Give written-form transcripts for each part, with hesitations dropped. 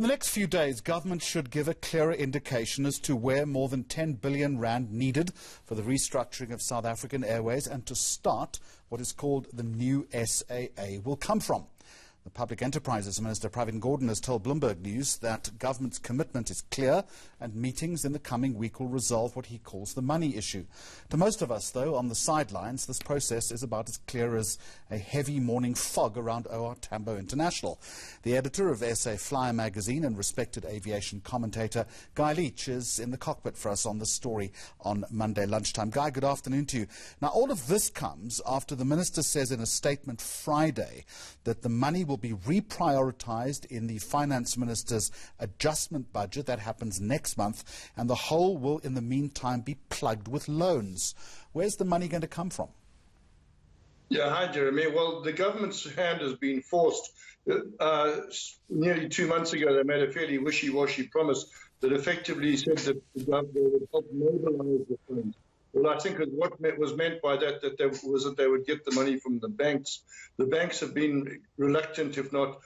In the next few days, government should give a clearer indication as to where more than 10 billion rand needed for the restructuring of South African Airways and to start what is called the new SAA will come from. The Public Enterprises Minister, Gordhan, has told Bloomberg News that government's commitment is clear and meetings in the coming week will resolve what he calls the money issue. To most of us, though, on the sidelines, this process is about as clear as a heavy morning fog around OR Tambo International. The editor of SA Flyer magazine and respected aviation commentator, Guy Leitch, is in the cockpit for us on this story on Monday lunchtime. Guy, good afternoon to you. Now, all of this comes after the minister says in a statement Friday that the money will be reprioritised in the finance minister's adjustment budget. That happens next month, and the hole will in the meantime be plugged with loans. Where's the money going to come from? Yeah, hi Jeremy. Well, the government's hand has been forced. Nearly 2 months ago, they made a fairly wishy-washy promise that effectively said that the government would help mobilise the funds. Well, I think what was meant by that was that they would get the money from the banks. The banks have been reluctant, if not,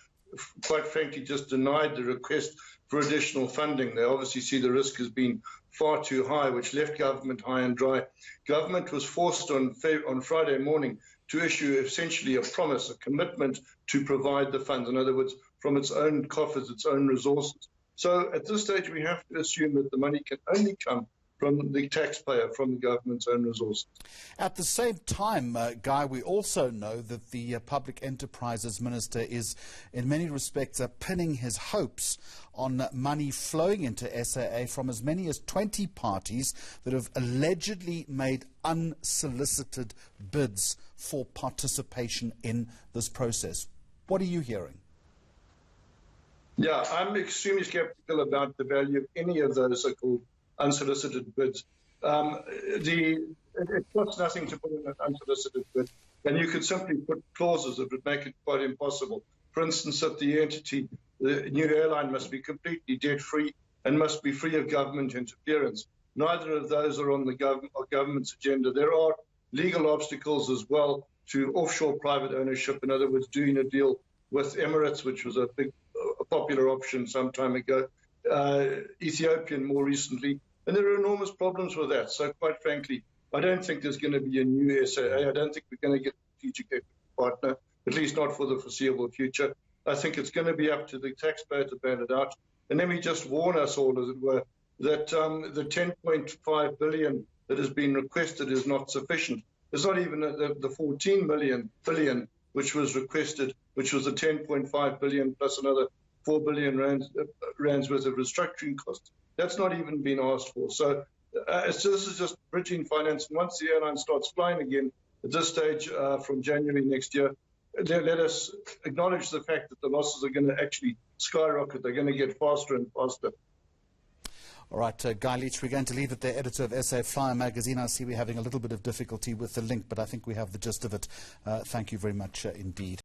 quite frankly, just denied the request for additional funding. They obviously see the risk as being far too high, which left government high and dry. Government was forced on Friday morning to issue essentially a promise, a commitment to provide the funds. In other words, from its own coffers, its own resources. So at this stage, we have to assume that the money can only come from the taxpayer, from the government's own resources. At the same time, Guy, we also know that the Public Enterprises Minister is, in many respects, pinning his hopes on money flowing into SAA from as many as 20 parties that have allegedly made unsolicited bids for participation in this process. What are you hearing? Yeah, I'm extremely skeptical about the value of any of those so-called unsolicited bids. It costs nothing to put in an unsolicited bid, and you could simply put clauses that would make it quite impossible. For instance, that the entity, the new airline, must be completely debt-free and must be free of government interference. Neither of those are on the government's agenda. There are legal obstacles as well to offshore private ownership, in other words, doing a deal with Emirates, which was a popular option some time ago, Ethiopian more recently, and there are enormous problems with that. So quite frankly, I don't think there's going to be a new SAA. I don't think we're going to get a strategic equity partner, at least not for the foreseeable future. I think it's going to be up to the taxpayer to bail it out. And let me just warn us all, as it were, that the 10.5 billion that has been requested is not sufficient. It's not even the 14 billion which was requested, which was the 10.5 billion plus another 4 billion rands worth of restructuring costs. That's not even been asked for. So this is just bridging finance. And once the airline starts flying again, at this stage from January next year, let us acknowledge the fact that the losses are going to actually skyrocket. They're going to get faster and faster. All right, Guy Leitch, we're going to leave it there, editor of SA Flyer magazine. I see we're having a little bit of difficulty with the link, but I think we have the gist of it. Thank you very much indeed.